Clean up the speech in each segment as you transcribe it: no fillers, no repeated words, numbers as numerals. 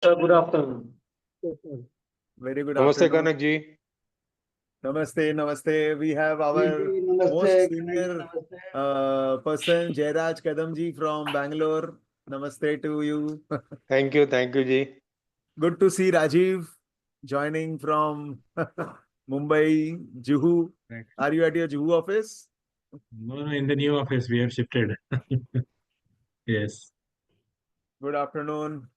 Good afternoon. Very good Namaste, afternoon. Kanak ji. Namaste, namaste. We have our Namaste, most senior namaste. person, Jairaj Kadam ji from Bangalore. Namaste to you. Thank you, ji. Good to see Rajiv joining from Mumbai, Juhu. Right. Are you at your Juhu office? No, in the new office we have shifted. Yes. Good afternoon.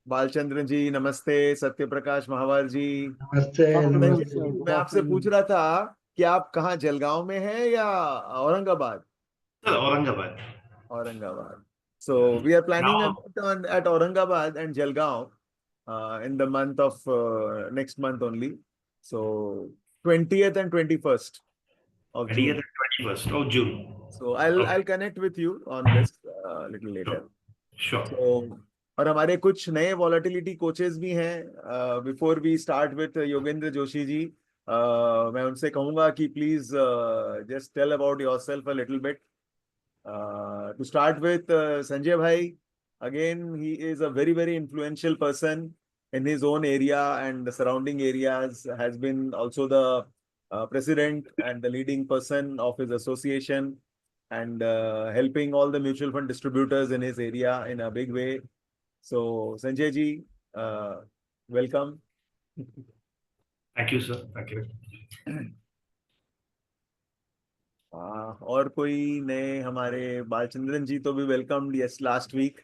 Balchandra जी नमस्ते, सत्य प्रकाश महावर जी नमस्ते, नमस्ते. मैं आपसे पूछ रहा था कि आप कहाँ जलगांव में हैं या Aurangabad? Aurangabad. Aurangabad. So we are planning a meet at Aurangabad and Jalgaon in the month of next month only. So 20th and 21st of 20th June. and 21st of June. So I'll connect with you on this little later. Sure. So और हमारे कुछ नए volatility coaches भी हैं. Before we start with Yogendra Joshi ji, मैं उनसे कहूंगा कि please just tell about yourself a little bit. To start with, Sanjay Bhai, again, he is a very, very influential person in his own area and the surrounding areas, has been also the president and the leading person of his association and helping all the mutual fund distributors in his area in a big way. So, Sanjay ji, welcome. Thank you, sir. Thank you. और कोई नए हमारे बालचंद्रन जी तो भी welcome yes last week.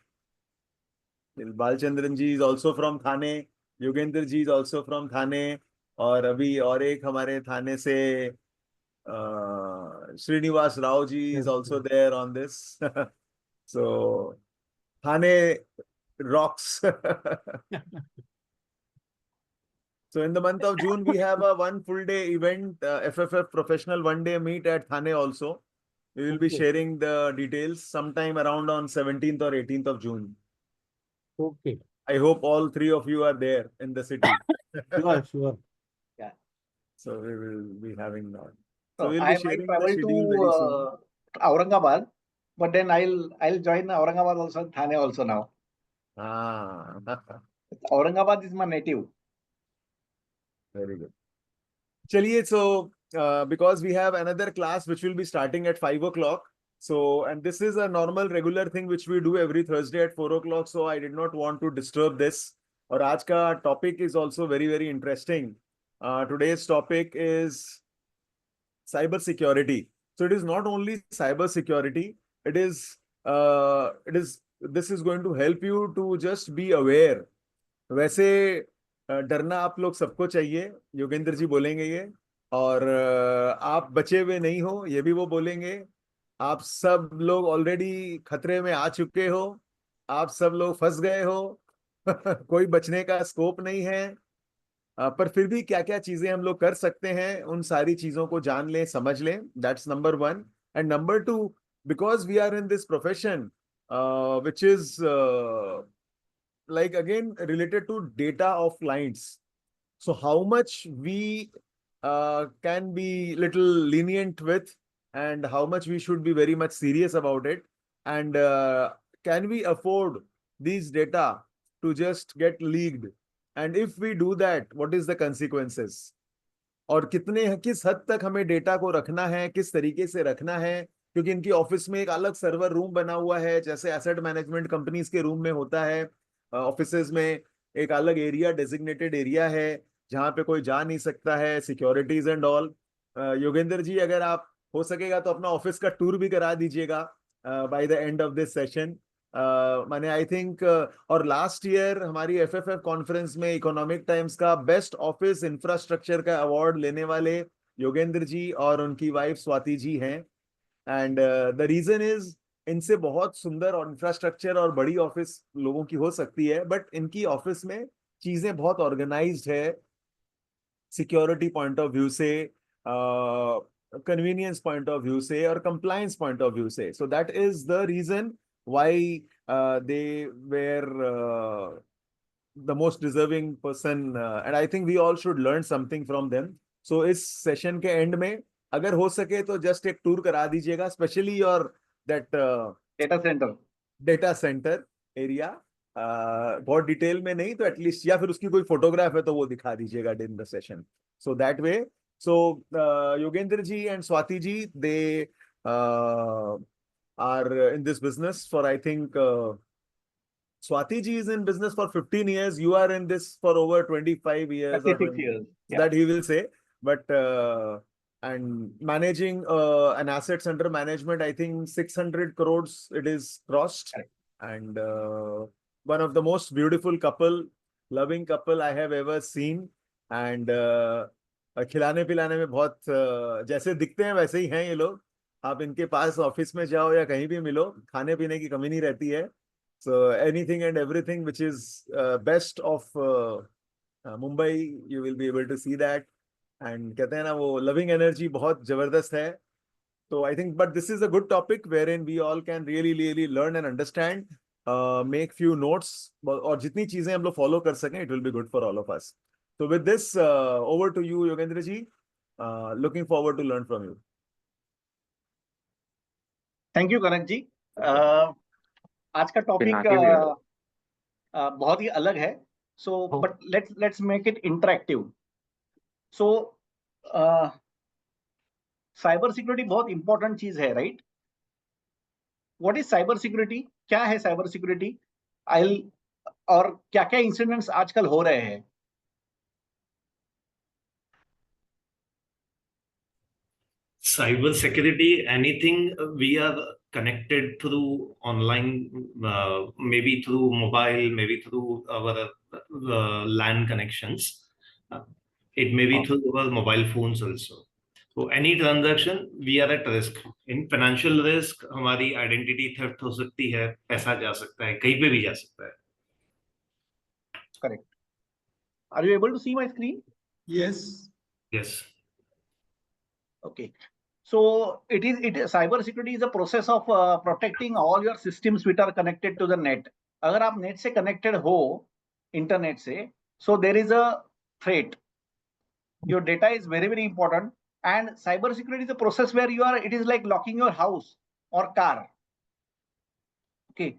Balachandran ji is also from Thane, Yogendra ji is also from Thane, और अभी और एक हमारे थाने से Srinivas Rao ji is also there on this. So Thane rocks. So in the month of June, we have a one full day event, FFF professional one day meet at Thane also. We will be sharing the details sometime around on 17th or 18th of June. Okay. I hope all three of you are there in the city. Sure. Yeah. So we will be having that. So So we'll I be sharing might the travel schedule very soon. to Aurangabad, but then I'll join Aurangabad also, Thane also now. Aurangabad is my native. Very good. Chaliye, so because we have another class which will be starting at 5 o'clock. So, and this is a normal regular thing which we do every Thursday at 4 o'clock. So I did not want to disturb this. और आज का topic is also very, very interesting. Today's topic is cyber security. So it is not only cyber security. This is going to help you to just be aware. वैसे डरना आप लोग सबको चाहिए, योगेंद्र जी बोलेंगे ये, और आप बचे हुए नहीं हो ये भी वो बोलेंगे. आप सब लोग ऑलरेडी खतरे में आ चुके हो, आप सब लोग फंस गए हो. कोई बचने का स्कोप नहीं है. पर फिर भी क्या क्या चीजें हम लोग कर सकते हैं, उन सारी चीजों को जान लें, समझ लें. That's number one. And number two, because we are in this profession which is like again related to data of clients. So how much we can be little lenient with, and how much we should be very much serious about it, and can we afford these data to just get leaked, and if we do that, what is the consequences? और किस हद तक हमें data को रखना है, किस तरीके से रखना है, क्योंकि इनकी ऑफिस में एक अलग सर्वर रूम बना हुआ है, जैसे एसेट मैनेजमेंट कंपनीज के रूम में होता है. ऑफिसेज में एक अलग एरिया, डेजिग्नेटेड एरिया है जहां पे कोई जा नहीं सकता है, securities and all. Yogendra ji, अगर आप हो सकेगा तो अपना ऑफिस का टूर भी करा दीजिएगा by the end of this session. मैंने आई थिंक और लास्ट ईयर हमारी एफएफएफ कॉन्फ्रेंस में इकोनॉमिक टाइम्स का बेस्ट ऑफिस इंफ्रास्ट्रक्चर का अवार्ड लेने वाले योगेंद्र जी और उनकी वाइफ स्वाति जी हैं. एंड द रीजन इज, इनसे बहुत सुंदर और इंफ्रास्ट्रक्चर और बड़ी ऑफिस लोगों की हो सकती है, बट इनकी ऑफिस में चीजें बहुत ऑर्गेनाइज्ड है, सिक्योरिटी पॉइंट ऑफ व्यू से, कन्वीनियंस पॉइंट ऑफ व्यू से, और कंप्लायंस पॉइंट ऑफ व्यू से. So that is the reason why they were the most deserving person, and I think we all should learn something from them. So इस session के and में अगर हो सके तो जस्ट एक टूर करा दीजिएगा, specially your that Data center area. बहुत डिटेल में नहीं तो एटलीस्ट, या फिर उसकी कोई फोटोग्राफ है तो वो दिखा दीजिएगा in the session, so that way. So Yogendra ji and Swati ji, they are in this business for, I think, Swati ji is in business for 15 years. You are in this for over 25 years. 36 years. Yeah. That he will say. But, and managing an assets under management, I think 600 crores it is crossed. Correct. And one of the most beautiful couple, loving couple I have ever seen. And खिलाने पिलाने में बहुत जैसे दिखते हैं वैसे ही हैं ये लोग. आप इनके पास ऑफिस में जाओ या कहीं भी मिलो, खाने पीने की कमी नहीं रहती है. So anything and everything which is best of Mumbai, you will be able to see that. And कहते हैं ना वो loving energy बहुत जबरदस्त है. So I think, but this is a good topic wherein we all can really learn and understand, make few notes, और जितनी चीजें हम लोग follow कर सकें, it will be good for all of us. So with this, over to you, Yogendra ji. Looking forward to learn from you. Thank you Kanak ji. आज का topic बहुत ही अलग है. So but let's make it interactive. So cyber security बहुत important चीज है, right? What is cyber security? क्या है साइबर सिक्योरिटी? और क्या क्या इंसिडेंट्स आजकल हो रहे हैं? Cyber security, anything we are connected through online, maybe through mobile, maybe through our LAN connections. It may be through our mobile phones also. So any transaction, we are at risk. In financial risk, हमारी identity theft हो सकती है, पैसा जा सकता है, कहीं पे भी जा सकता है. Correct. Are you able to see my screen? Yes. Yes. Okay. So cyber security is a process of protecting all your systems which are connected to the net. अगर आप नेट से connected हो, इंटरनेट से, so there is a threat. Your data is very important, and cyber security is a process where it is like locking your house or car. Okay.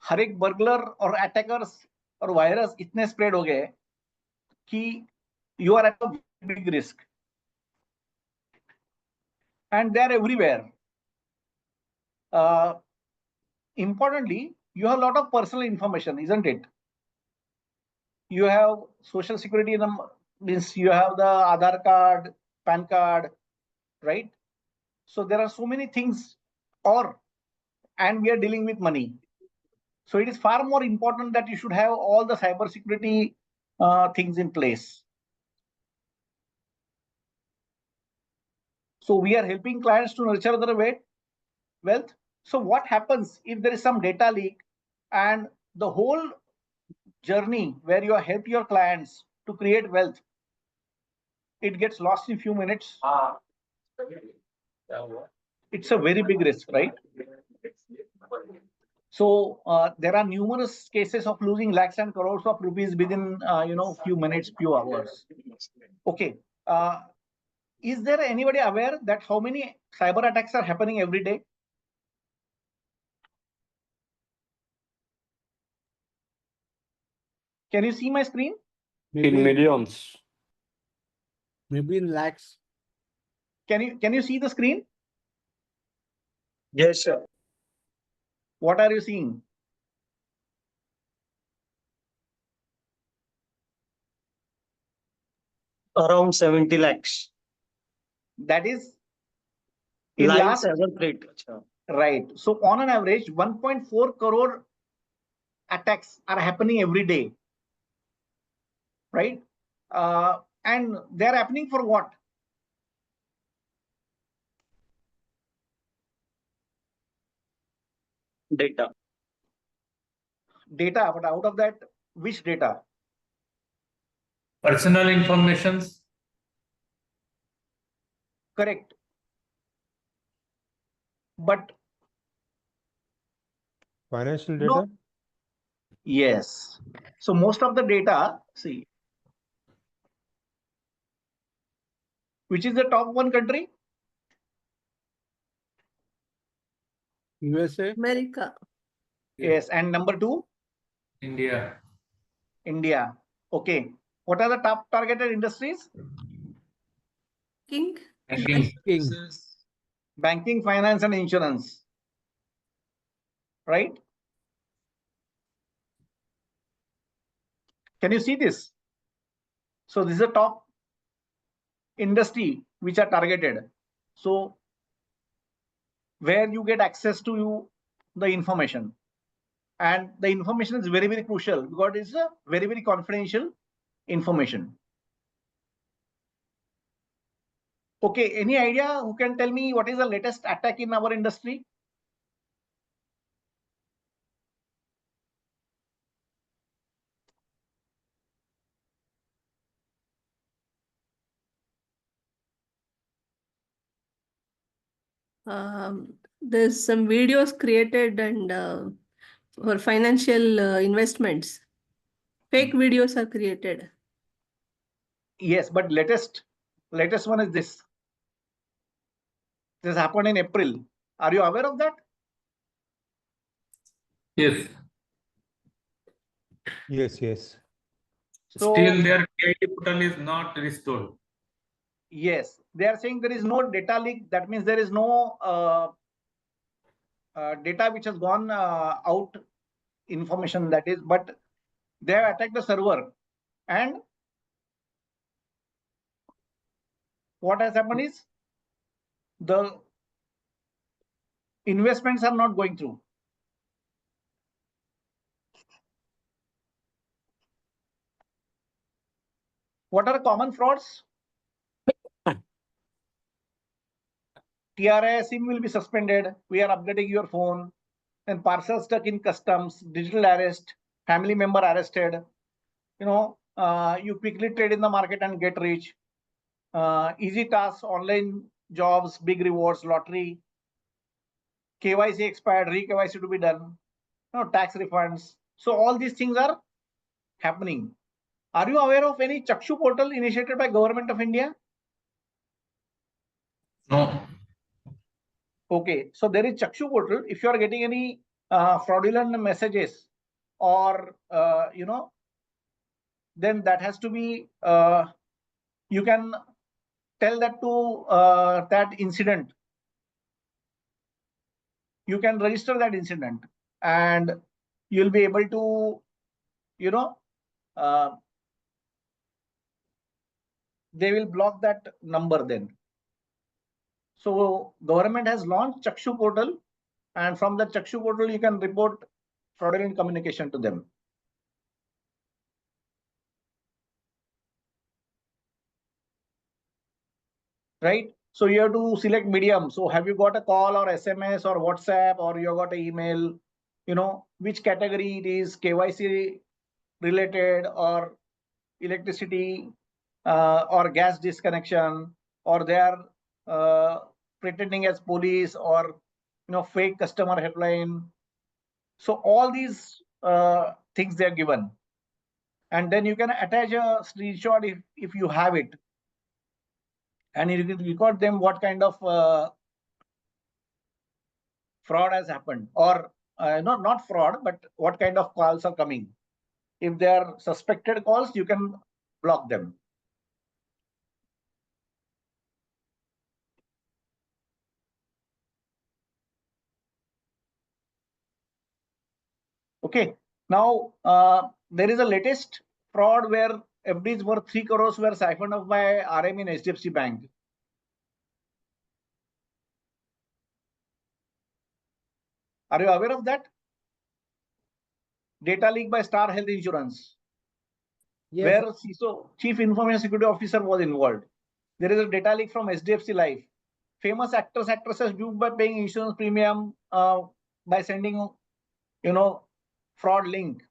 हर एक burglar और attackers और virus इतने spread हो गए कि you are at a big risk. And they are everywhere. Importantly, you have a lot of personal information, isn't it? You have social security number, means you have the Aadhaar card, PAN card, right? So there are so many things, and we are dealing with money. So it is far more important that you should have all the cyber security things in place. So we are helping clients to nurture their wealth. So what happens if there is some data leak and the whole journey where you help your clients to create wealth, it gets lost in few minutes? It's a very big risk, right? So there are numerous cases of losing lakhs and crores of rupees within few minutes, few hours. Okay. Is there anybody aware that how many cyber attacks are happening every day? Can you see my screen? Maybe, In millions. maybe in lakhs. Can you see the screen? Yes, sir. What are you seeing? Around 70 lakhs. That is in Live last, cyber threat. right. So on an average, 1.4 crore attacks are happening every day, right? And they are happening for what? Data. Data, but out of that, which data? Personal informations. Correct. But Financial no. data? Yes. So most of the data, see, which is the top one country? USA. America. Yes. And number two? India. India. Okay. What are the top targeted industries? King. Banking. King. Banking, finance, and insurance. Right? Can you see this? So this is a top industry which are targeted. So where you get access to the information. And the information is very, very crucial because it's a very, very confidential information. Okay, any idea who can tell me what is the latest attack in our industry? There's some videos created and for financial investments. Fake videos are created. Yes, but latest one is this. This happened in April. Are you aware of that? Yes. Yes. So Still their KIT portal is not restored. yes, they are saying there is no data leak. That means there is no data which has gone out, information that is, but they have attacked the server. And what has happened is the investments are not going through. What are common frauds? TRA SIM will be suspended. We are updating your phone. And parcel stuck in customs, digital arrest, family member arrested. You quickly trade in the market and get rich. Easy tasks, online jobs, big rewards, lottery. KYC expired, re-KYC to be done. Tax refunds. So all these things are happening. Are you aware of any Chakshu portal initiated by Government of India? No. Okay, so there is Chakshu portal. If you are getting any fraudulent messages or then that has to be you can tell that to that incident. You can register that incident and you'll be able to they will block that number then. So government has launched Chakshu portal, and from the Chakshu portal you can report fraudulent communication to them. Right? So you have to select medium. So have you got a call or SMS or WhatsApp, or you got an email, which category it is, KYC related or electricity or gas disconnection, or they are pretending as police, or fake customer helpline. So all these things they are given. And then you can attach a screenshot if you have it. And you can record them what kind of fraud has happened, or not fraud, but what kind of calls are coming. If they are suspected calls, you can block them. Okay. Now there is a latest fraud where FDs worth 3 crores were siphoned off by RM in HDFC Bank. Are you aware of that? Data leak by Star Health Insurance, where CISO, Chief Information Security Officer, was involved. There is a data leak from HDFC Life. Famous actors, actresses duped by paying insurance premium by sending, fraud link.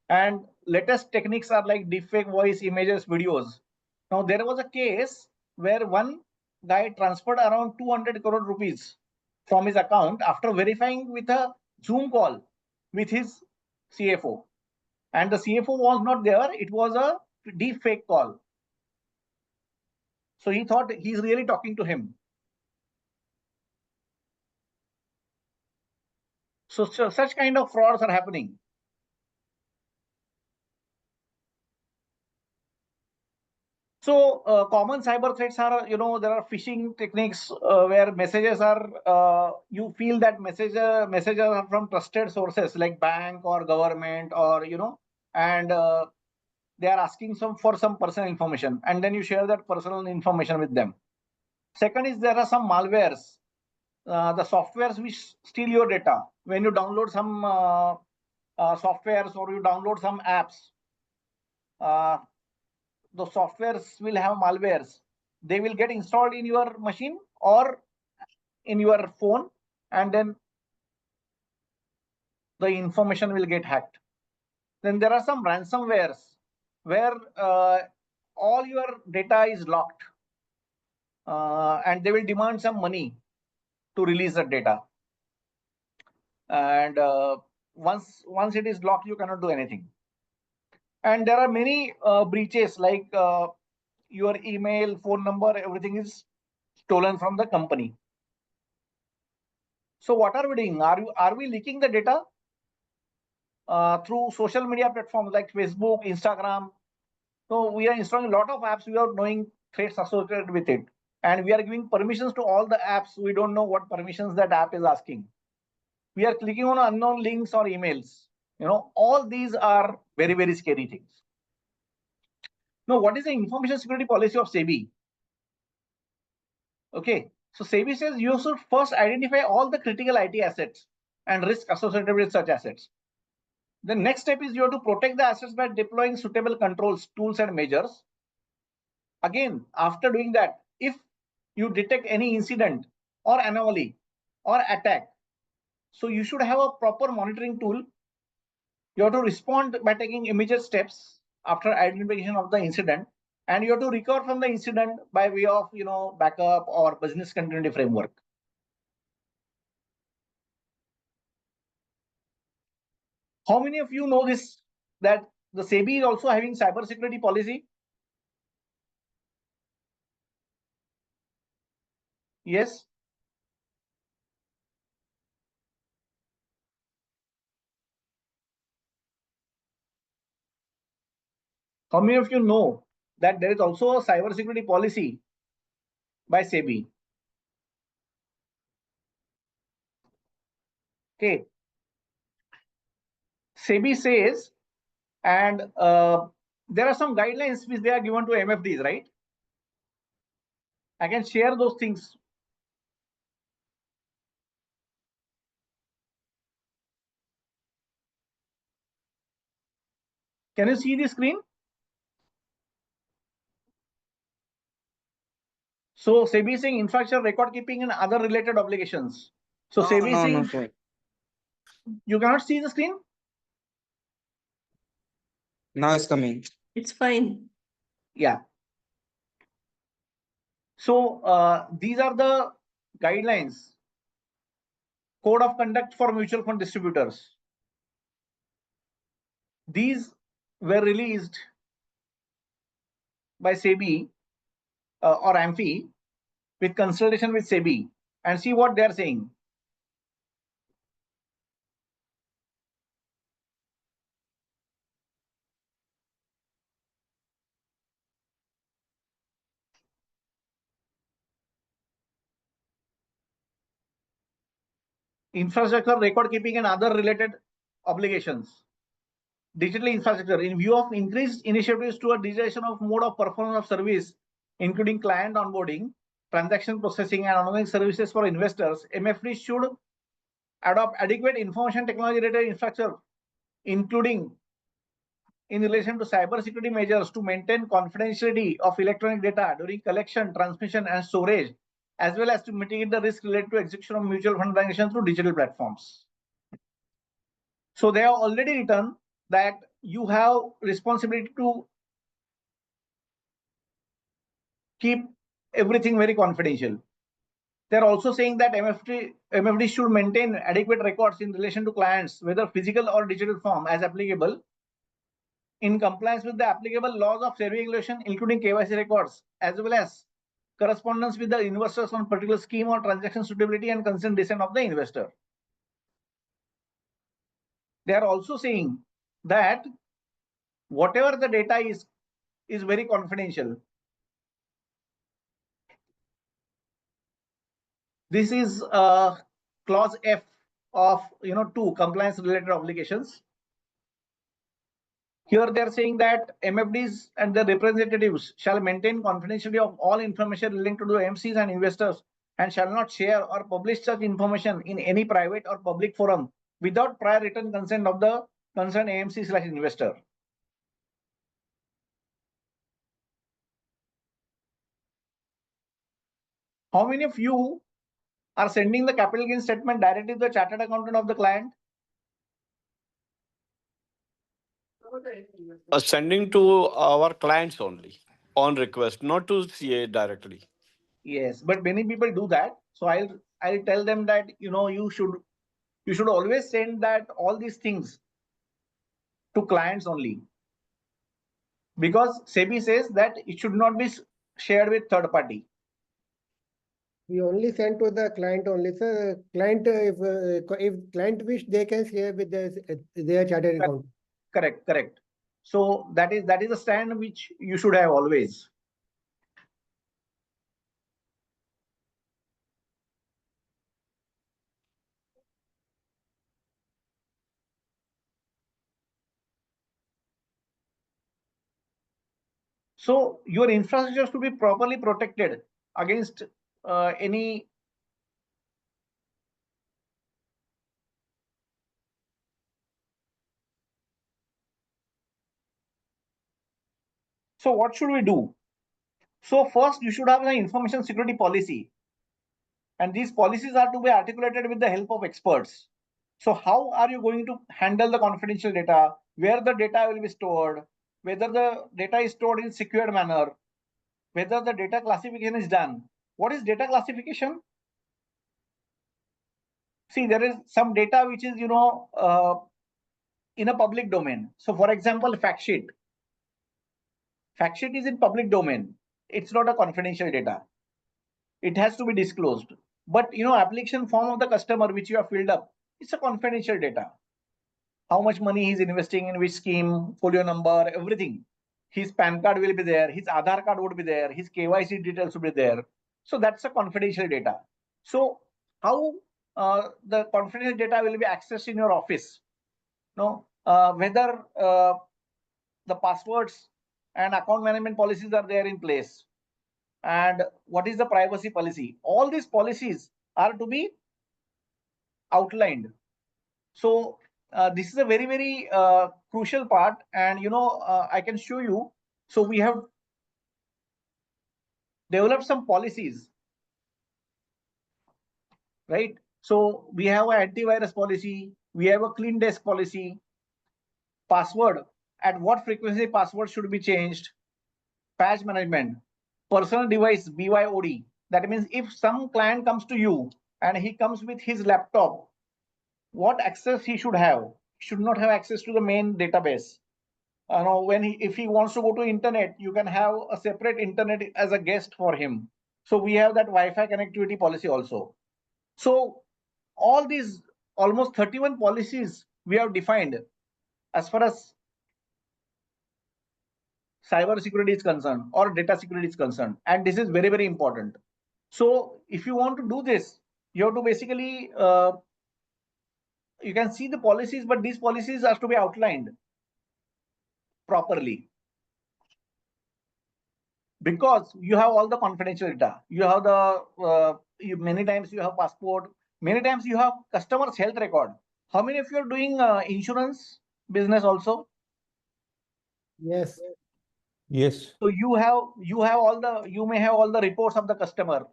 And latest techniques are like deepfake voice, images, videos. Now there was a case where one guy transferred around 200 crore rupees from his account after verifying with a Zoom call with his CFO. And the CFO was not there. It was a deep fake call. So he thought he's really talking to him. So such kind of frauds are happening. So common cyber threats are, there are phishing techniques where messages are, you feel that messages are from trusted sources like bank or government or, and they are asking for some personal information, and then you share that personal information with them. Second is there are some malwares, the softwares which steal your data. When you download some softwares or you download some apps, the softwares will have malwares. They will get installed in your machine or in your phone, and then the information will get hacked. Then there are some ransomwares where all your data is locked, and they will demand some money to release that data. And once it is locked, you cannot do anything. And there are many breaches like your email, phone number, everything is stolen from the company. So what are we doing? Are we leaking the data through social media platforms like Facebook, Instagram? So we are installing a lot of apps without knowing threats associated with it, and we are giving permissions to all the apps. We don't know what permissions that app is asking. We are clicking on unknown links or emails. All these are very, very scary things. Now, what is the information security policy of SEBI? Okay, so SEBI says you should first identify all the critical IT assets and risk associated with such assets. The next step is you have to protect the assets by deploying suitable controls, tools, and measures. Again, after doing that, if you detect any incident or anomaly or attack, so you should have a proper monitoring tool. You have to respond by taking immediate steps after identification of the incident, and you have to recover from the incident by way of backup or business continuity framework. How many of you know this, that the SEBI is also having cybersecurity policy? Yes. How many of you know that there is also a cybersecurity policy by SEBI? Okay. SEBI says, and there are some guidelines which they are given to MFDs, right? I can share those things. Can you see the screen? So SEBI is saying infrastructure record keeping and other related obligations. So SEBI is saying, sir. you cannot see the screen? Now it's coming. It's fine. Yeah. So these are the guidelines, code of conduct for mutual fund distributors. These were released by SEBI or AMFI with consultation with SEBI, and see what they are saying. Infrastructure record keeping and other related obligations. Digital infrastructure, in view of increased initiatives to a digitization of mode of performance of service, including client onboarding, transaction processing, and ongoing services for investors, MFD should adopt adequate information technology related infrastructure, including in relation to cybersecurity measures to maintain confidentiality of electronic data during collection, transmission, and storage, as well as to mitigate the risk related to execution of mutual fund transactions through digital platforms. So they have already written that you have responsibility to keep everything very confidential. They're also saying that MFD should maintain adequate records in relation to clients, whether physical or digital form, as applicable, in compliance with the applicable laws of SEBI regulation, including KYC records, as well as correspondence with the investors on particular scheme or transaction suitability and consent descent of the investor. They are also saying that whatever the data is very confidential. This is clause F of 2 compliance related obligations. Here they are saying that MFDs and their representatives shall maintain confidentiality of all information linked to the AMCs and investors and shall not share or publish such information in any private or public forum without prior written consent of the concerned AMC/investor. How many of you are sending the capital gain statement directly to the chartered accountant of the client? Sending to our clients only on request, not to CA directly. Yes, but many people do that. So I'll tell them that you should always send that all these things to clients only, because SEBI says that it should not be shared with third party. We only send to the client only, sir. Client, if client wish, they can share with their chartered account. Correct. So that is a stand which you should have always. So your infrastructure should be properly protected against any. So what should we do? So first you should have an information security policy, and these policies are to be articulated with the help of experts. So how are you going to handle the confidential data, where the data will be stored, whether the data is stored in secured manner, whether the data classification is done. What is data classification? See, there is some data which is in a public domain. So for example, fact sheet. Fact sheet is in public domain. It's not a confidential data. It has to be disclosed. But application form of the customer which you have filled up, it's a confidential data. How much money he's investing in which scheme, folio number, everything. His PAN card will be there, his Aadhaar card would be there, his KYC details will be there. So that's a confidential data. So how the confidential data will be accessed in your office? Whether the passwords and account management policies are there in place, and what is the privacy policy? All these policies are to be outlined. So this is a very, very crucial part, and I can show you. So we have developed some policies, right? So we have an antivirus policy, we have a clean desk policy, password, at what frequency password should be changed, patch management, personal device BYOD. That means if some client comes to you and he comes with his laptop, what access he should have? He should not have access to the main database. If he wants to go to internet, you can have a separate internet as a guest for him. So we have that Wi-Fi connectivity policy also. So all these almost 31 policies we have defined as far as cyber security is concerned or data security is concerned, and this is very, very important. So if you want to do this, you have to basically you can see the policies, but these policies are to be outlined properly, because you have all the confidential data. You have the many times you have passport, many times you have customer's health record. How many of you are doing insurance business also? Yes. Yes. So you may have all the reports of the customer,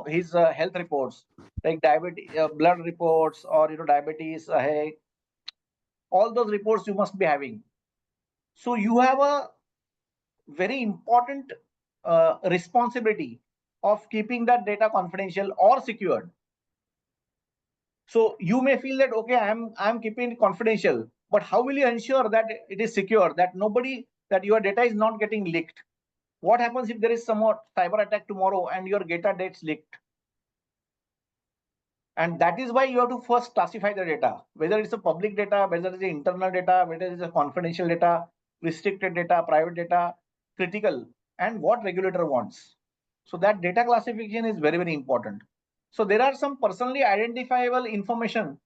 his health reports, like diabetes, blood reports, or diabetes, all those reports you must be having. So you have a very important responsibility of keeping that data confidential or secured. So you may feel that, okay, I'm keeping it confidential, but how will you ensure that it is secure, that your data is not getting leaked? What happens if there is some cyber attack tomorrow and your data gets leaked? And that is why you have to first classify the data, whether it's a public data, whether it's internal data, whether it's a confidential data, restricted data, private data, critical, and what regulator wants. So that data classification is very, very important. So there are some personally identifiable information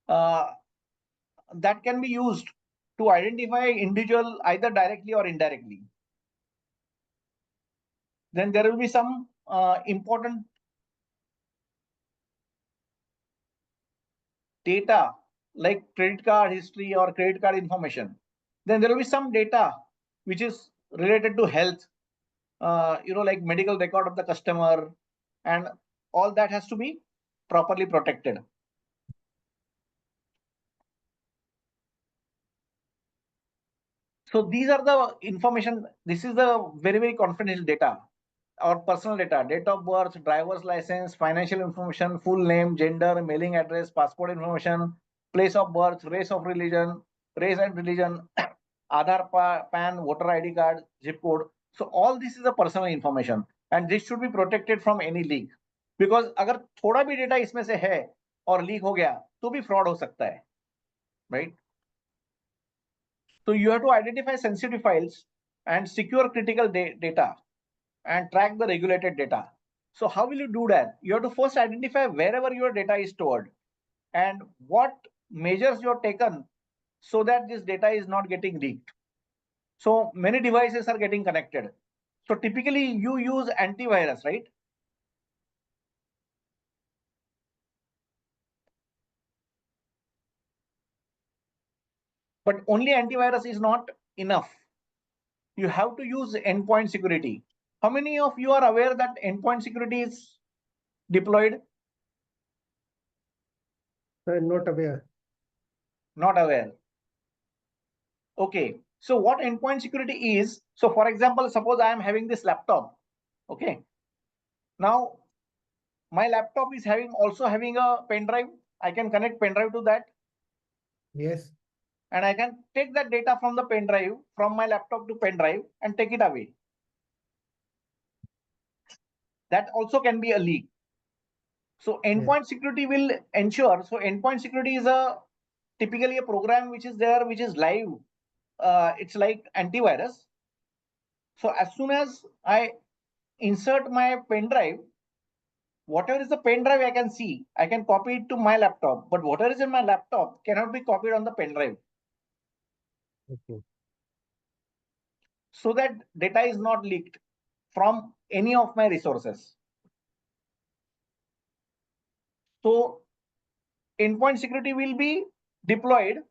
that can be used to identify individual either directly or indirectly. Then there will be some important data like credit card history or credit card information. Then there will be some data which is related to health, like medical record of the customer, and all that has to be properly protected. So these are the information. This is the very, very confidential data or personal data: date of birth, driver's license, financial information, full name, gender, mailing address, passport information, place of birth, race and religion, Aadhaar, PAN, voter ID card, zip code. So all this is a personal information, and this should be protected from any leak. Because अगर थोड़ा भी data इसमें से है और leak हो गया तो भी fraud हो सकता है, right? So you have to identify sensitive files and secure critical data and track the regulated data. So how will you do that? You have to first identify wherever your data is stored and what measures you have taken so that this data is not getting leaked. So many devices are getting connected. So typically you use antivirus, right? But only antivirus is not enough. You have to use endpoint security. How many of you are aware that endpoint security is deployed? Not aware. Not aware. Okay. So what endpoint security is? So for example, suppose I am having this laptop. Okay. Now my laptop is also having a pen drive. I can connect pen drive to that. Yes. And I can take that data from the pen drive, from my laptop to pen drive, and take it away. That also can be a leak. So endpoint security will ensure. So endpoint security is typically a program which is there, which is live. It's like antivirus. So as soon as I insert my pen drive, whatever is the pen drive I can see, I can copy it to my laptop. But whatever is in my laptop cannot be copied on the pen drive. Okay. So that data is not leaked from any of my resources. So endpoint security will be deployed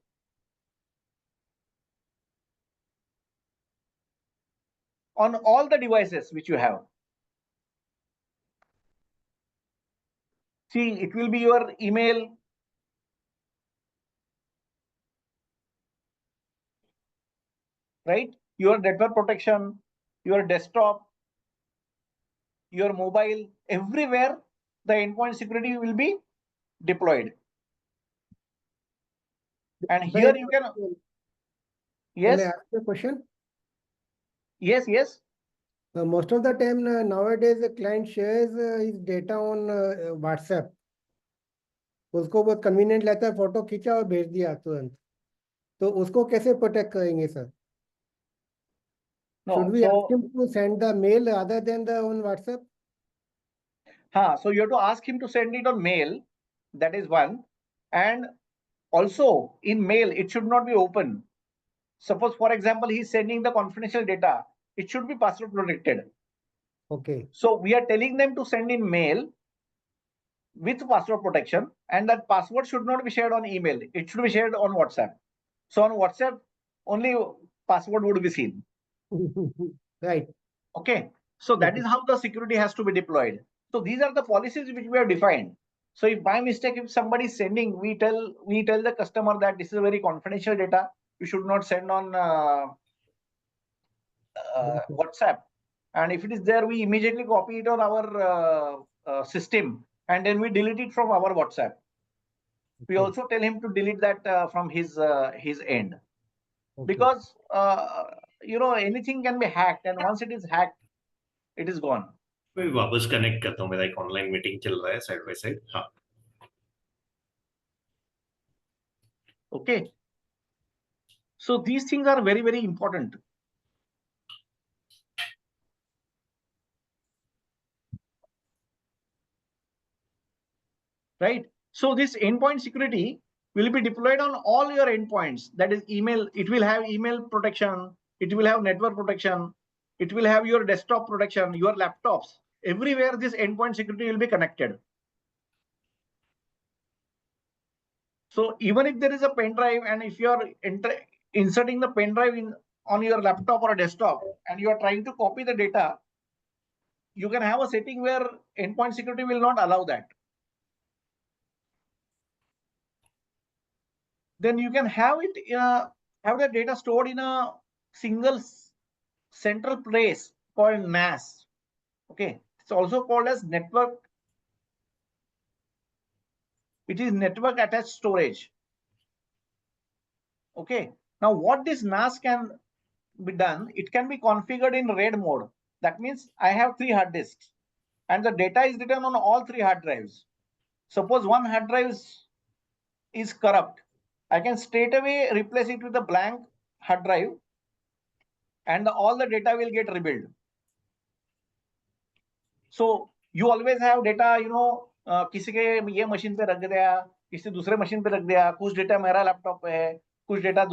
on all the devices which you have. See, it will be your email, right? Your network protection, your desktop, your mobile, everywhere the endpoint security will be deployed. And here you can, yes. Can I ask a question? Yes, yes. Most of the time nowadays the client shares his data on WhatsApp. उसको बहुत convenient लगता है, photo खींचा और भेज दिया तुरंत. तो उसको कैसे प्रोटेक्ट करेंगे sir? Should we ask him to send the mail other than the on WhatsApp? So you have to ask him to send it on mail. That is one. And also in mail, it should not be open. Suppose, for example, he's sending the confidential data. It should be password protected. Okay. So we are telling them to send in mail with password protection, and that password should not be shared on email. It should be shared on WhatsApp. So on WhatsApp, only password would be seen. Right. Okay. So that is how the security has to be deployed. So these are the policies which we have defined. So if by mistake, if somebody is sending, we tell the customer that this is a very confidential data. You should not send on WhatsApp. And if it is there, we immediately copy it on our system, and then we delete it from our WhatsApp. We also tell him to delete that from his end, because anything can be hacked, and once it is hacked, it is gone. मैं वापस connect करता हूँ, मेरा एक online meeting चल रहा है side by side. हाँ. Okay. So these things are very, very important. right? So this endpoint security will be deployed on all your endpoints. That is email. It will have email protection. It will have network protection. It will have your desktop protection, your laptops. Everywhere this endpoint security will be connected. So even if there is a pen drive, and if you are inserting the pen drive on your laptop or a desktop, and you are trying to copy the data, you can have a setting where endpoint security will not allow that. Then you can have it have the data stored in a single central place called NAS. Okay, it's also called as network. It is network attached storage. Okay, now what this NAS can be done, it can be configured in RAID mode. That means I have 3 hard disks and the data is written on all 3 hard drives. Suppose one hard drive is corrupt, I can straight away replace it with a blank hard drive and all the data will get rebuilt. So you always have data, you know, किसी के ये machine पे रख दिया, किसी दूसरे machine पे रख दिया, कुछ डेटा मेरा लैपटॉप पे है, कुछ डेटा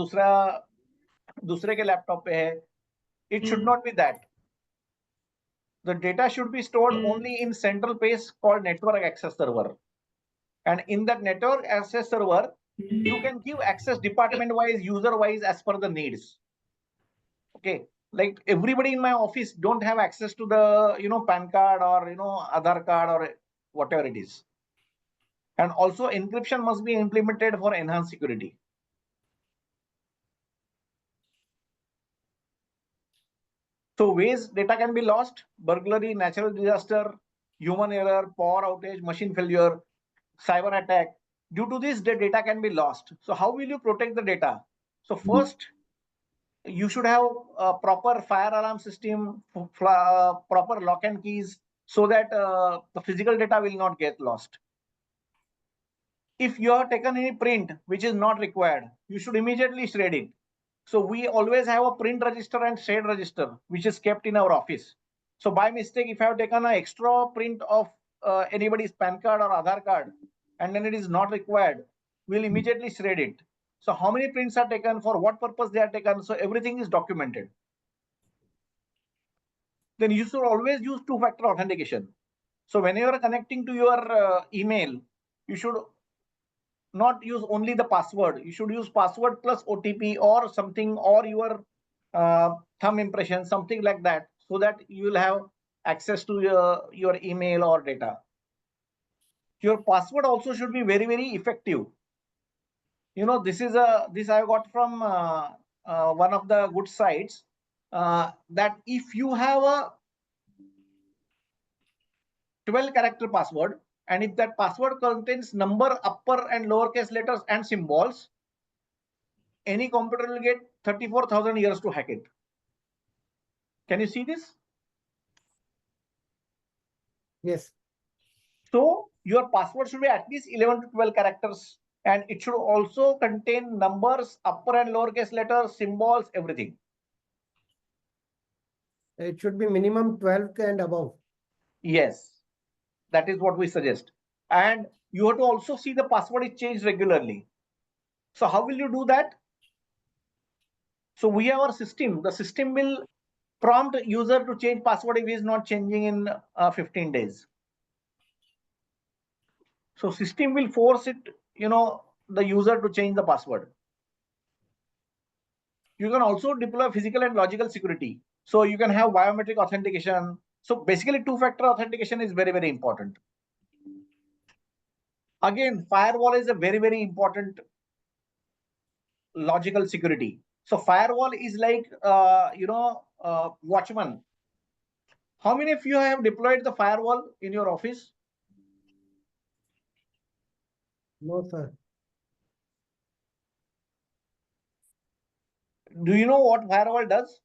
दूसरे के लैपटॉप पे है. It should not be that. The data should be stored only in central place called network access server. And in that network access server, you can give access department-wise, user-wise as per the needs. Okay, like everybody in my office don't have access to the, you know, PAN card or, you know, Aadhaar card or whatever it is. And also encryption must be implemented for enhanced security. So ways data can be lost: burglary, natural disaster, human error, power outage, machine failure, cyber attack. Due to this, the data can be lost. So how will you protect the data? So first, you should have a proper fire alarm system, proper lock and keys, so that the physical data will not get lost. If you have taken any print which is not required, you should immediately shred it. So we always have a print register and shred register, which is kept in our office. So by mistake, if I have taken an extra print of anybody's PAN card or Aadhaar card, and then it is not required, we'll immediately shred it. So how many prints are taken, for what purpose they are taken, so everything is documented. Then you should always use two-factor authentication. So when you are connecting to your email, you should not use only the password. You should use password plus OTP or something, or your thumb impression, something like that, so that you will have access to your email or data. Your password also should be very, very effective. You know, this I got from one of the good sites, that if you have a 12-character password, and if that password contains number, upper and lowercase letters and symbols, any computer will get 34,000 years to hack it. Can you see this? Yes. So your password should be at least 11 to 12 characters, and it should also contain numbers, upper and lowercase letters, symbols, everything. It should be minimum 12 and above. Yes, that is what we suggest. And you have to also see the password is changed regularly. So how will you do that? So we have our system. The system will prompt user to change password if he is not changing in 15 days. So system will force it, you know, the user to change the password. You can also deploy physical and logical security. So you can have biometric authentication. So basically two-factor authentication is very, very important. Again, firewall is a very, very important logical security. So firewall is like, watchman. How many of you have deployed the firewall in your office? No, sir. Do you know what firewall does?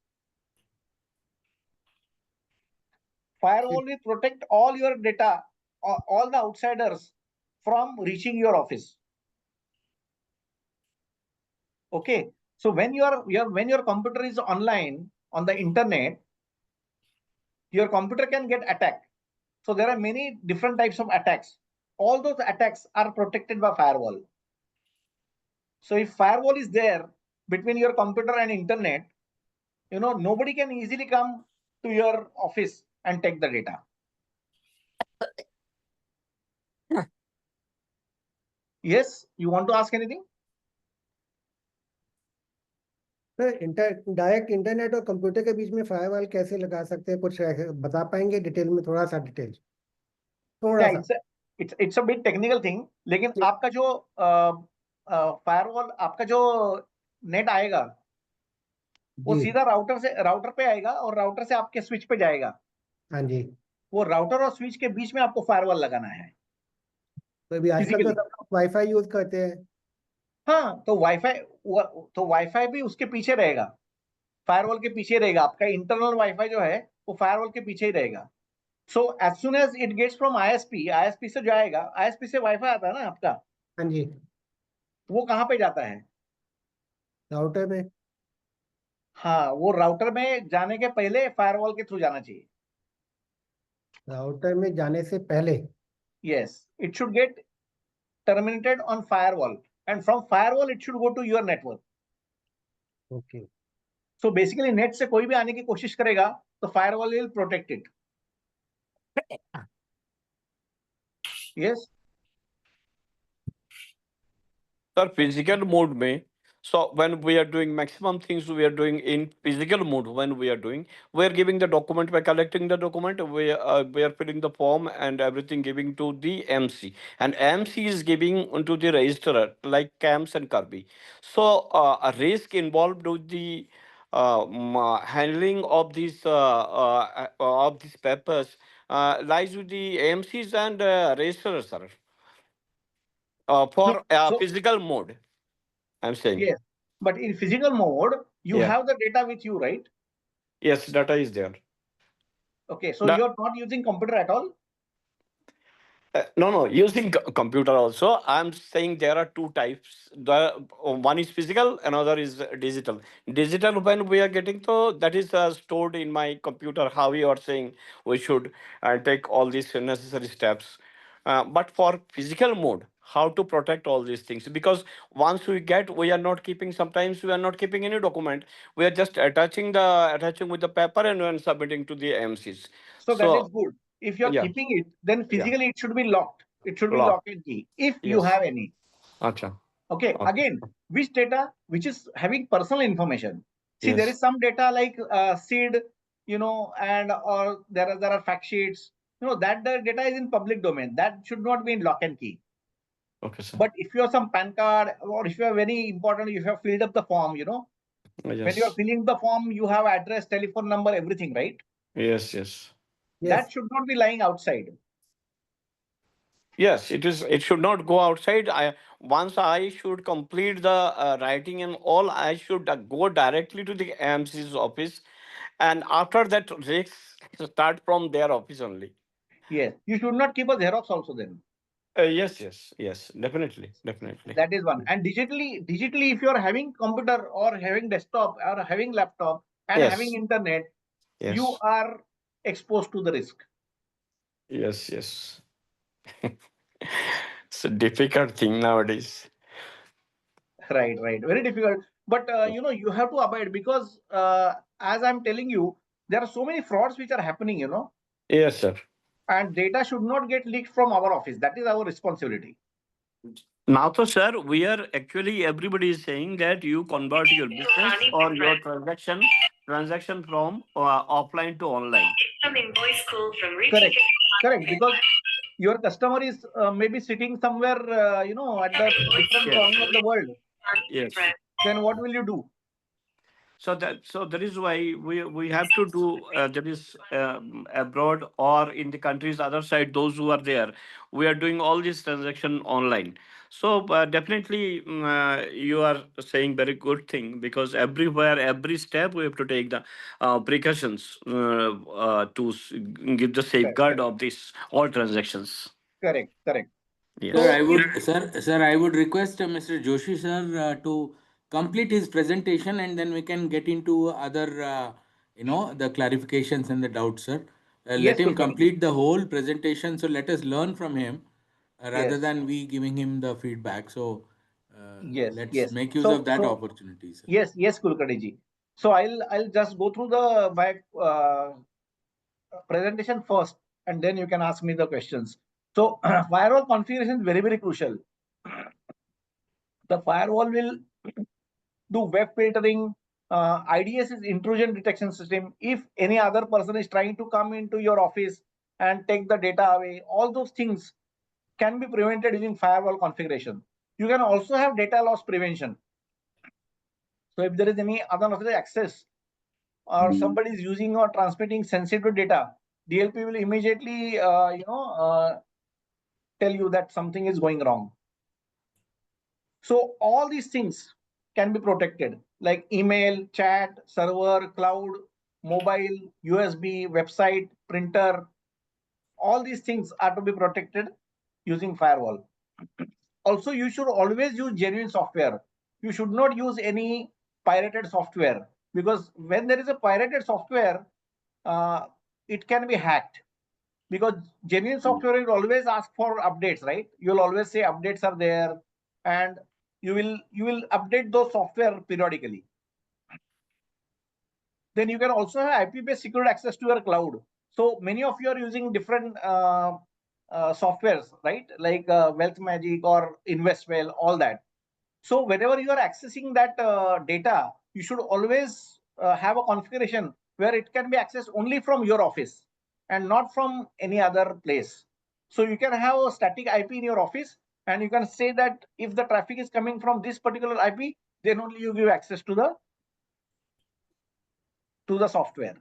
Firewall will protect all your data, all the outsiders from reaching your office. Okay, so when your computer is online on the internet, your computer can get attacked. So there are many different types of attacks. all those attacks are protected by firewall. So if firewall is there between your computer and internet, nobody can easily come to your office and take the data. Yes, you want to ask anything? Direct internet और computer के बीच में firewall कैसे लगा सकते हैं, कुछ बता पाएंगे डिटेल में, थोड़ा सा डिटेल? थोड़ा सा it's a bit technical thing, लेकिन आपका जो फायरवॉल, आपका जो नेट आएगा वो सीधा राउटर पे आएगा और राउटर से आपके स्विच पे जाएगा. हाँ जी. वो राउटर और स्विच के बीच में आपको फायरवॉल लगाना है. तो अभी आजकल तो सब लोग वाईफाई यूज करते हैं. हाँ, तो वाईफाई भी उसके पीछे रहेगा, फायरवॉल के पीछे रहेगा. आपका इंटरनल वाईफाई जो है वो फायरवॉल के पीछे ही रहेगा. So as soon as it gets from ISP से जाएगा, आईएसपी से वाईफाई आता है ना आपका. हाँ जी. वो कहाँ पे जाता है? राउटर में. हाँ, वो राउटर में जाने के पहले फायरवॉल के थ्रू जाना चाहिए. राउटर में जाने से पहले. Yes, it should get terminated on firewall, and from firewall it should go to your network. Okay. So basically net से कोई भी आने की कोशिश करेगा तो firewall will protect it. Yes. Sir, physical mode में, so when we are doing maximum things we are doing in physical mode, when we are giving the document, by collecting the document, we are filling the form and everything, giving to the MC, and MC is giving to the registrar like CAMS and Kirby. So a risk involved with the handling of these papers lies with the MCs and registrars, sir. For physical mode, I'm saying. Yes, but in physical mode, you have the data with you, right? Yes, data is there. Okay, so you're not using computer at all? No, using computer also. I'm saying there are two types. One is physical, another is digital. Digital, when we are getting to, that is stored in my computer. How you are saying we should take all these necessary steps. But for physical mode, how to protect all these things? Because once we are not keeping. Sometimes we are not keeping any document. We are just attaching with the paper and then submitting to the MCs. So that is good. If you're keeping it, then physically it should be locked. It should be lock and key, if you have any. Acha. Okay, again, which data which is having personal information? See, there is some data like seed, and or there are fact sheets. That the data is in public domain. That should not be in lock and key. Okay, sir. But if you have some PAN card, or if you are very important, if you have filled up the form, when you are filling the form, you have address, telephone number, everything, right? Yes. That should not be lying outside. Yes, it is. It should not go outside. Once I should complete the writing and all, I should go directly to the AMC's office, and after that, risks start from their office only. Yes, you should not keep a Xerox also then. Yes, definitely. That is one. And digitally, if you are having computer or having desktop or having laptop and having internet, you are exposed to the risk. Yes. It's a difficult thing nowadays. Right. Very difficult. But you have to abide, because as I'm telling you, there are so many frauds which are happening, Yes, sir. And data should not get leaked from our office. That is our responsibility. Now, so sir, we are actually, everybody is saying that you convert your business or your transaction from offline to online. Correct. Because your customer is maybe sitting somewhere, at the different corner of the world. Yes. Then what will you do? So that is why we have to do that is abroad or in the countries other side, those who are there, we are doing all this transaction online. So definitely you are saying very good thing, because everywhere, every step we have to take the precautions to give the safeguard of this all transactions. Correct. Yes. Sir, I would request Mr. Joshi sir to complete his presentation, and then we can get into other, the clarifications and the doubts, sir. Let him complete the whole presentation. So let us learn from him. rather Yes. than we giving him the feedback. So Yes, let's yes. make use So, of that so opportunity, sir. yes, yes, Kulkarni ji. So I'll just go through the my presentation first, and then you can ask me the questions. So firewall configuration is very, very crucial. The firewall will do web filtering. IDS is intrusion detection system. If any other person is trying to come into your office and take the data away, all those things can be prevented using firewall configuration. You can also have data loss prevention. So if there is any other access or somebody is using or transmitting sensitive data, DLP will immediately tell you that something is going wrong. So all these things can be protected, like email, chat, server, cloud, mobile, USB, website, printer. All these things are to be protected using firewall. Also, you should always use genuine software. You should not use any pirated software, because when there is a pirated software, it can be hacked. Because genuine software will always ask for updates, right? You'll always say updates are there, and you will update those software periodically. Then you can also have IP-based secured access to your cloud. So many of you are using different softwares, right? Like Wealth Magic or InvestWell, all that. So whenever you are accessing that data, you should always have a configuration where it can be accessed only from your office and not from any other place. So you can have a static IP in your office, and you can say that if the traffic is coming from this particular IP, then only you give access to the software.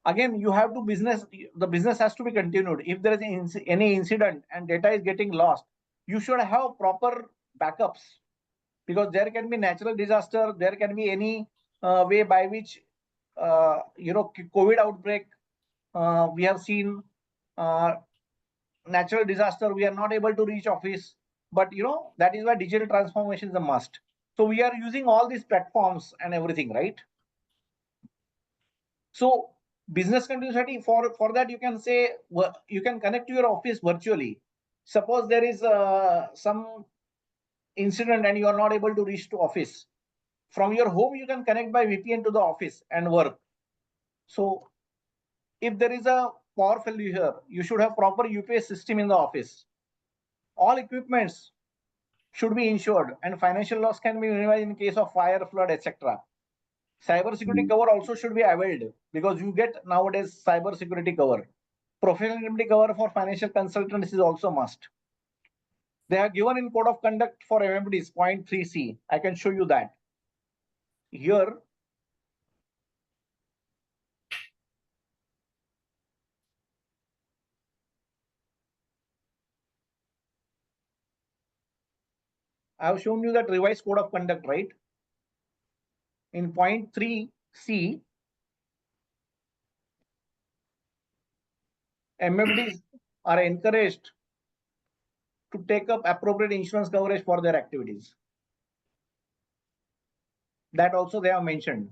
Again, you have to the business has to be continued. If there is any incident and data is getting lost, you should have proper backups, because there can be natural disaster, there can be any way by which COVID outbreak, we have seen natural disaster, we are not able to reach office, but that is why digital transformation is a must. So we are using all these platforms and everything, right? So business continuity, for that you can say, you can connect to your office virtually. Suppose there is some incident and you are not able to reach to office. From your home, you can connect by VPN to the office and work. So if there is a power failure, you should have proper UPS system in the office. All equipments should be insured, and financial loss can be minimized in case of fire, flood, etc. Cyber security cover also should be availed, because you get nowadays cyber security cover. Professional indemnity cover for financial consultants is also must. They are given in code of conduct for MMDs, point 3C. I can show you that. Here, I have shown you that revised code of conduct, right? In point 3C, MFDs are encouraged to take up appropriate insurance coverage for their activities. That also they have mentioned.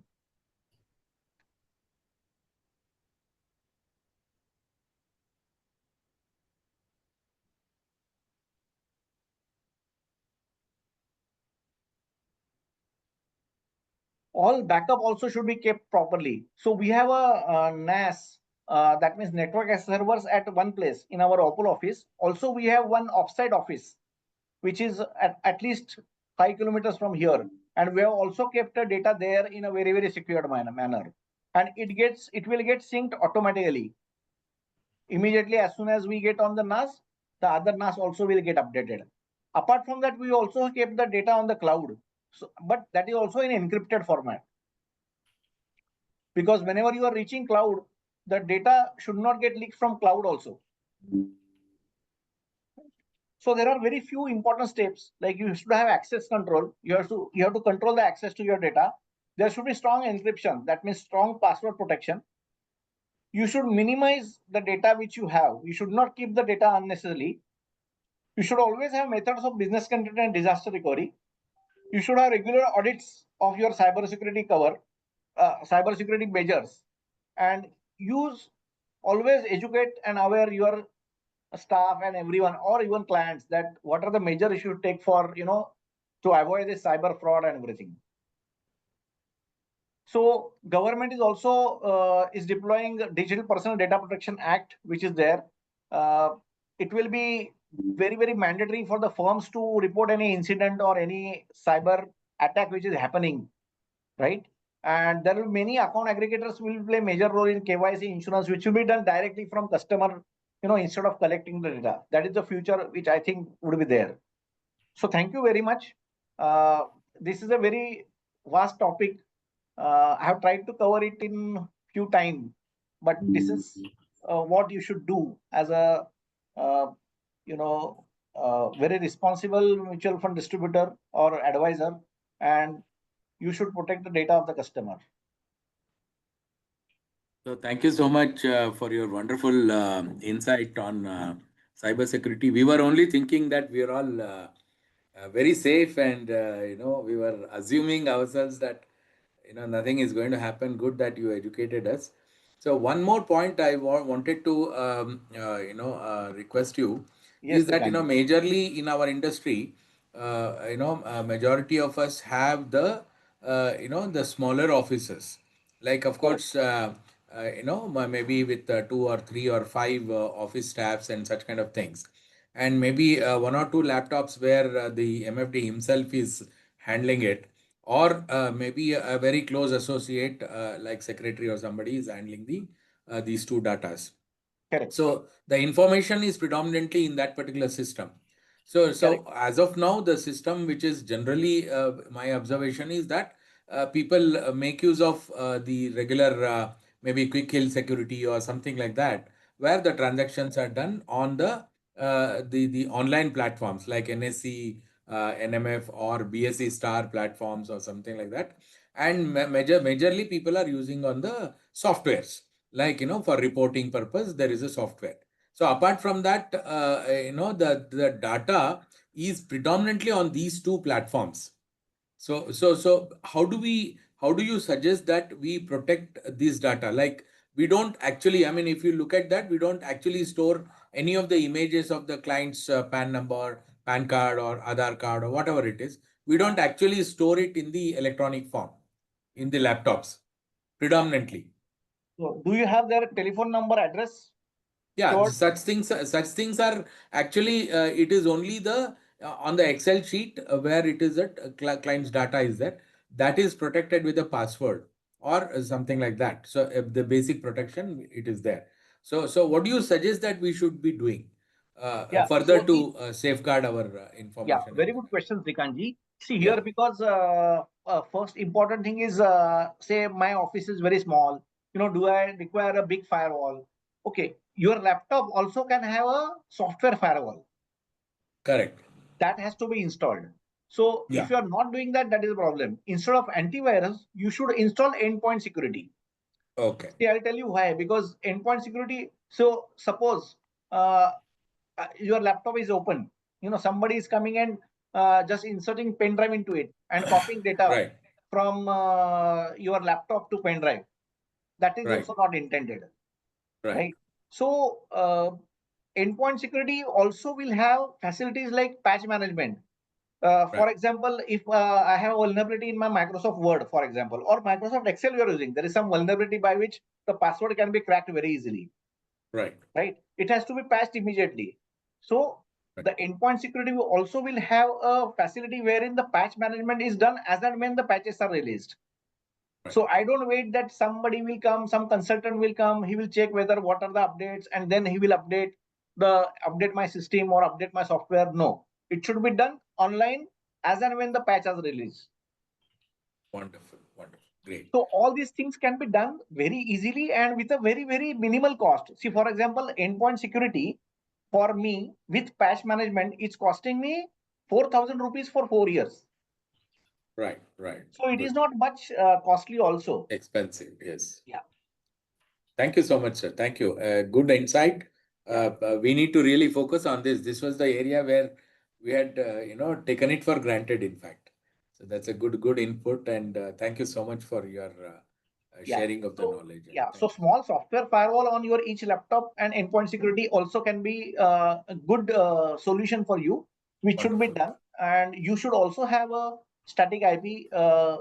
All backup also should be kept properly. So we have a NAS, that means network as servers, at one place in our Opal office. Also, we have one offsite office, which is at least 5 kilometers from here. And we have also kept the data there in a very, very secured manner. And it will get synced automatically. Immediately, as soon as we get on the NAS, the other NAS also will get updated. Apart from that, we also kept the data on the cloud. So, but that is also in encrypted format. Because whenever you are reaching cloud, the data should not get leaked from cloud also. So there are very few important steps, like you should have access control. You have to control the access to your data. There should be strong encryption, that means strong password protection. You should minimize the data which you have. You should not keep the data unnecessarily. You should always have methods of business continuity and disaster recovery. You should have regular audits of your cybersecurity cover, cybersecurity measures, and always educate and aware your staff and everyone, or even clients, that what are the major issues to take for, to avoid this cyber fraud and everything. So government is also is deploying Digital Personal Data Protection Act, which is there. It will be very, very mandatory for the firms to report any incident or any cyber attack which is happening, right? And there will many account aggregators will play major role in KYC insurance, which will be done directly from customer, instead of collecting the data. That is the future which I think would be there. So thank you very much. This is a very vast topic. I have tried to cover it in few times, but this is what you should do as a very responsible mutual fund distributor or advisor, and you should protect the data of the customer. So thank you so much for your wonderful insight on cybersecurity. We were only thinking that we are all very safe, and we were assuming ourselves that nothing is going to happen. Good that you educated us. So one more point I wanted to request you is that majorly in our industry, majority of us have the the smaller offices. Like of course, maybe with 2 or 3 or 5 office staffs and such kind of things, and maybe 1 or 2 laptops where the MFD himself is handling it, or maybe a very close associate like secretary or somebody is handling these 2 datas. Correct. So the information is predominantly in that particular system. So as of now, the system which is generally my observation is that people make use of the regular maybe quick hill security or something like that, where the transactions are done on the online platforms like NSE, NMF or BSE Star platforms or something like that. And majorly people are using on the softwares, like, for reporting purpose, there is a software. So apart from that, the data is predominantly on these 2 platforms. So how do you suggest that we protect this data? Like, we don't actually, I mean, if you look at that, we don't actually store any of the images of the client's PAN number, PAN card or Aadhaar card or whatever it is. We don't actually store it in the electronic form, in the laptops, predominantly. So do you have their telephone number, address? Yeah, stored? such things are actually, it is only the on the Excel sheet where it is that client's data is there. That is protected with a password or something like that. So the basic protection, it is there. So what do you suggest that we should be doing further to safeguard our information? Yeah, very good question, Srikanji. See Yeah. here, because first important thing is, say my office is very small. Do I require a big firewall? Okay, your laptop also can have a software firewall. Correct. That has to be installed. So if you are not doing that, that is a problem. Instead of antivirus, you should install endpoint security. Okay. See, I'll tell you why. Because endpoint security. So suppose your laptop is open. Somebody is coming and just inserting pen drive into it and copying data from your laptop to pen drive. That is also not intended. Right. So endpoint security also will have facilities like patch management. For example, if I have a vulnerability in my Microsoft Word, for example, or Microsoft Excel you are using, there is some vulnerability by which the password can be cracked very easily. Right. It has to be patched immediately. So the endpoint security also will have a facility wherein the patch management is done as and when the patches are released. So I don't wait that somebody will come, some consultant will come, he will check whether what are the updates, and then he will update my system or update my software. No, it should be done online as and when the patch is released. Wonderful, great. So all these things can be done very easily and with a very, very minimal cost. See, for example, endpoint security for me with patch management, it's costing me 4,000 rupees for 4 years. Right. So it is not much costly also. Expensive, yes. Yeah. Thank you so much, sir. Thank you. Good insight. We need to really focus on this. This was the area where we had, taken it for granted, in fact. So that's a good input. And thank you so much for your sharing of the knowledge. Yeah. So small software firewall on your each laptop and endpoint security also can be a good solution for you, which should be done. And you should also have a static IP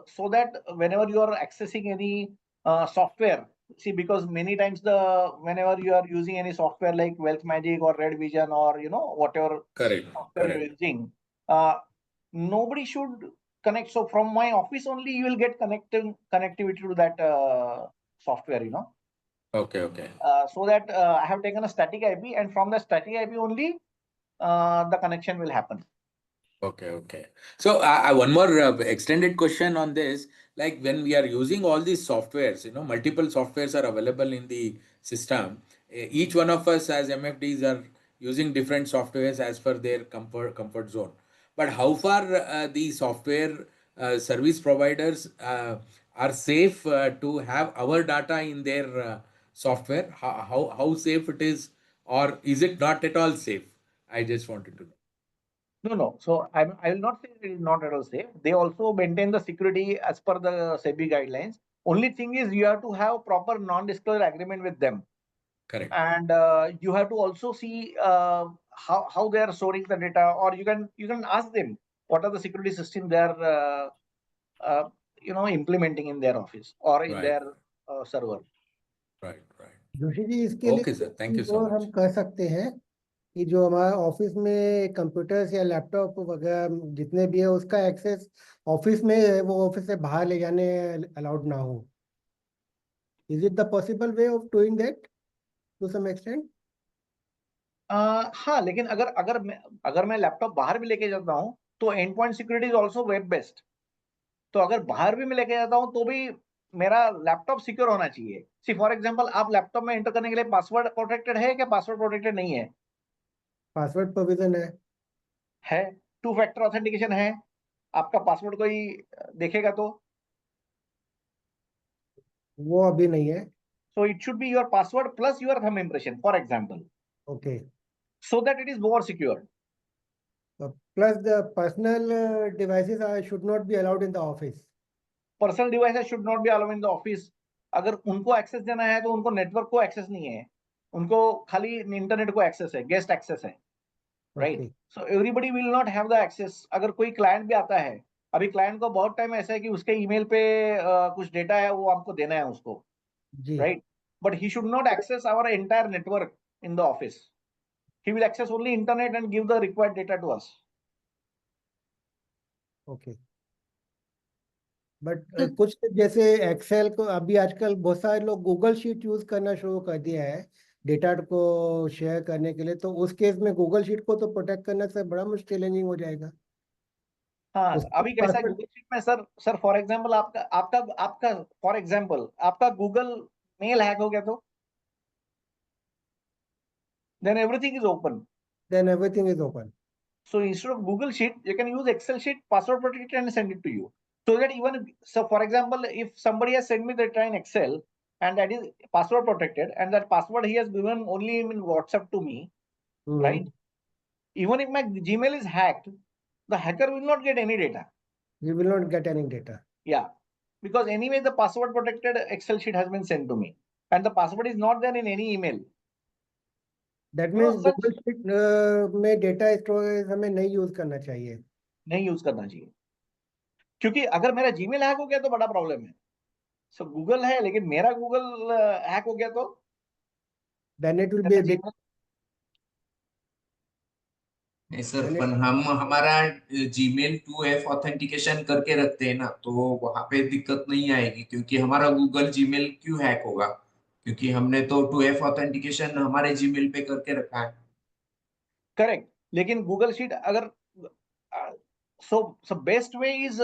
so that whenever you are accessing any software, see, because many times whenever you are using any software like Wealth Magic or Red Vision or whatever software you're using, nobody should connect. So from my office only, you will get connectivity to that software, Okay. so that I have taken a static IP, and from the static IP only, the connection will happen. Okay. So one more extended question on this. Like when we are using all these softwares, multiple softwares are available in the system. Each one of us as MFDs are using different softwares as per their comfort zone. But how far the software service providers are safe to have our data in their software? How safe it is, or is it not at all safe? I just wanted to know. No. So I will not say it is not at all safe. They also maintain the security as per the SEBI guidelines. Only thing is you have to have proper non-disclosure agreement with them. Correct. And you have to also see how they are storing the data, or you can ask them what are the security systems they are implementing in their office or in their server. Right. Joshi ji, इसके Okay, लिए sir. Thank you so और much. हम कह सकते हैं कि जो हमारा ऑफिस में कंप्यूटर्स या लैपटॉप वगैरह जितने भी है, उसका एक्सेस ऑफिस में है, वो ऑफिस से बाहर ले जाने अलाउड ना हो. Is it the possible way of doing that to some extent? हाँ, लेकिन अगर मैं लैपटॉप बाहर भी लेके जाता हूँ तो and point security is also web based. तो अगर बाहर भी मैं लेके जाता हूँ तो भी मेरा लैपटॉप सिक्योर होना चाहिए. सी फॉर एग्जांपल, आप लैपटॉप में एंटर करने के लिए पासवर्ड प्रोटेक्टेड है क्या पासवर्ड प्रोटेक्टेड नहीं है? पासवर्ड प्रोविजन है. 2 फैक्टर ऑथेंटिकेशन है. आपका पासवर्ड कोई देखेगा तो वो अभी नहीं है. So it should be your password plus your thumb impression, for example. Okay. So that it is more secure. Plus the personal devices should not be allowed in the office. Personal devices should not be allowed in the office. अगर उनको access देना है तो उनको network को access नहीं है, उनको खाली इंटरनेट को एक्सेस है, गेस्ट एक्सेस है, right? So everybody will not have the access. अगर कोई क्लाइंट भी आता है, अभी क्लाइंट को बहुत टाइम ऐसा है कि उसके ईमेल पे कुछ डेटा है, वो आपको देना है उसको, right? But he should not access our entire network in the office. He will access only internet and give the required data to us. Okay. But कुछ जैसे एक्सेल को अभी आजकल बहुत सारे लोग गूगल शीट यूज करना शुरू कर दिया है डेटा को शेयर करने के लिए. तो उस केस में गूगल शीट को तो प्रोटेक्ट करना से बड़ा मुश्किल चैलेंजिंग हो जाएगा. हाँ, अभी कैसा गूगल शीट में सर फॉर एग्जांपल आपका फॉर एग्जांपल आपका गूगल मेल हैक हो गया तो then everything is open. So instead of Google Sheet, you can use Excel sheet, password protected, and send it to you. So for example, if somebody has sent me the data in Excel and that is password protected, and that password he has given only in WhatsApp to me, right? Even if my Gmail is hacked, the hacker will not get any data. You will not get any data. Yeah, because anyway the password protected Excel sheet has been sent to me, and the password is not there in any email. That means Google sheet में data storage हमें नहीं use करना चाहिए. नहीं use करना चाहिए, क्योंकि अगर मेरा जीमेल हैक हो गया तो बड़ा प्रॉब्लम है. सो गूगल है लेकिन मेरा गूगल हैक हो गया तो then it will be a big. नहीं सर, पर हम हमारा जीमेल 2F ऑथेंटिकेशन करके रखते हैं ना, तो वहां पे दिक्कत नहीं आएगी, क्योंकि हमारा गूगल जीमेल क्यों हैक होगा, क्योंकि हमने तो 2F ऑथेंटिकेशन हमारे जीमेल पे करके रखा है. करेक्ट, लेकिन गूगल शीट अगर so best way is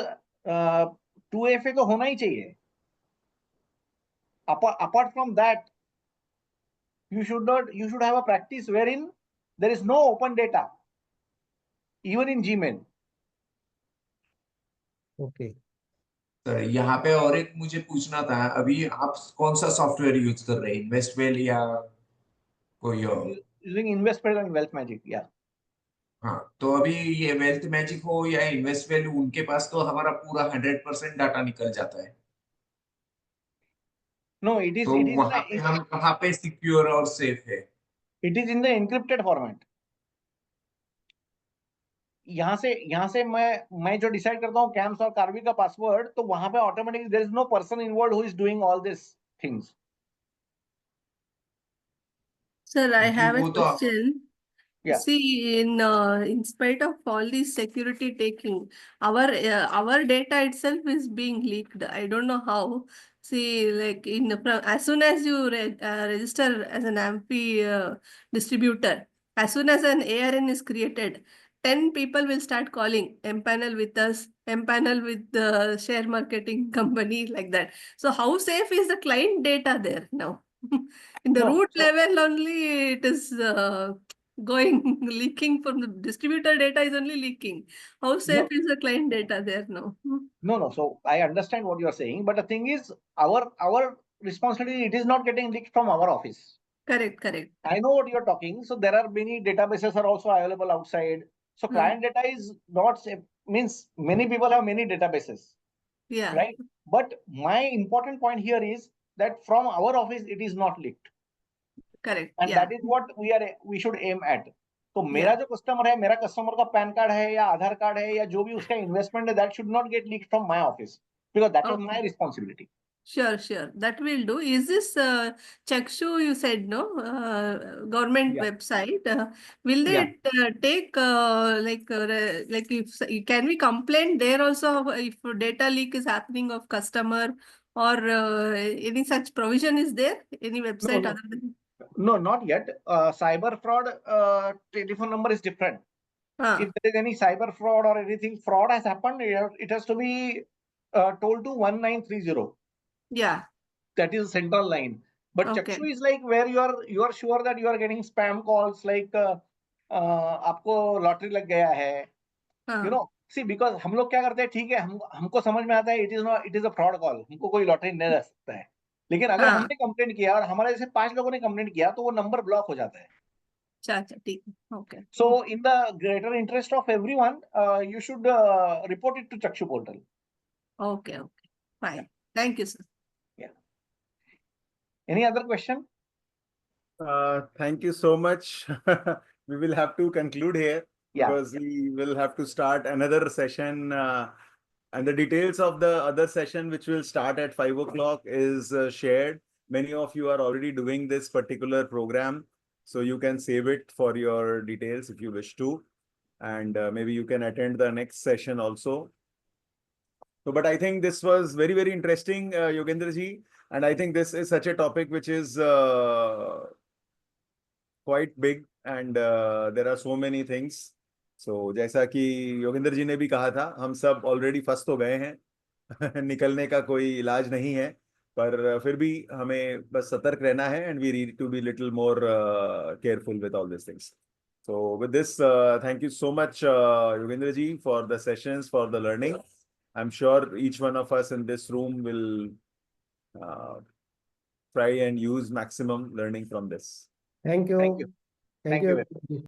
2FA तो होना ही चाहिए. Apart from that, you should have a practice wherein there is no open data, even in Gmail. Okay. Sir यहाँ पे और एक मुझे पूछना था, अभी आप कौन सा सॉफ्टवेयर यूज कर रहे हैं, इन्वेस्टवेल या कोई और? Using Investwell and Wealth Magic. या हाँ, तो अभी ये वेल्थ मैजिक हो या इन्वेस्टवेल, उनके पास तो हमारा पूरा 100% डाटा निकल जाता है. No, it is तो it is वहां पे हम कहाँ पे सिक्योर और सेफ है? it is in the encrypted format. यहाँ से मैं जो डिसाइड करता हूँ कैम्स और कार्बी का पासवर्ड, तो वहां पे automatically there is no person involved who is doing all this things. Sir, I क्योंकि have a वो तो question. Yeah. See, in spite of all this security taking, our data itself is being leaked. I don't know how. See, like as soon as you register as an AMP distributor, as soon as an ARN is created, 10 people will start calling empanel with us, empanel with the share marketing company, like that. So how safe is the client data there now? In the No, root so- level only, it is going leaking from the distributor data is only leaking. How safe is the client data there now? No. So I understand what you are saying, but the thing is, our responsibility, it is not getting leaked from our office. Correct. I know what you are talking. So there are many databases are also available outside. So client data is not safe, means many people have many databases, Yeah, right? But my important point here is that from our office, it is not leaked. correct. And Yeah, that is what we should aim at. तो मेरा yeah. जो customer है, मेरा customer का pan card है या आधार card है या जो भी उसका इन्वेस्टमेंट है, that should not get leaked from my office because that is my Okay. responsibility. Sure. That will do. Is this Chakshu you said, no? Government Yeah. website. Will they take like if can we complain there also if data leak is happening of customer or any such provision is there? Any website No. other than? No, not yet. Cyber fraud telephone number is different. If there is any cyber fraud or anything fraud has happened, it has to be told to 1930. Yeah. That is central line. But Okay. Chakshu is like where you are sure that you are getting spam calls like आपको lottery लग गया है. You know, see, because हम लोग क्या करते हैं, ठीक है, हमको समझ में आता है it is a fraud call, हमको कोई लॉटरी नहीं दे सकता है. लेकिन अगर हमने कंप्लेंट किया और हमारे जैसे 5 लोगों ने कंप्लेंट किया तो वो नंबर ब्लॉक हो जाता है. अच्छा, ठीक है. Okay. So in the greater interest of everyone, you should report it to Chakshu portal. Okay. Fine. Thank you, sir. Yeah. Any other question? Thank you so much. We will have to conclude here because we will have to start another session. And the details of the other session, which will start at 5 o'clock, is shared. Many of you are already doing this particular program, so you can save it for your details if you wish to. And maybe you can attend the next session also. So, but I think this was very, very interesting, Yogendra ji. And I think this is such a topic which is quite big and there are so many things. So जैसा कि योगेंद्र जी ने भी कहा था, हम सब already फंस तो गए हैं. निकलने का कोई इलाज नहीं है, पर फिर भी हमें बस सतर्क रहना है and we need to be little more careful with all these things. So with this, thank you so much, Yogendra ji, for the sessions, for the learning. I'm sure each one of us in this room will try and use maximum learning from this. Thank you. Thank you. Thank Thank you you.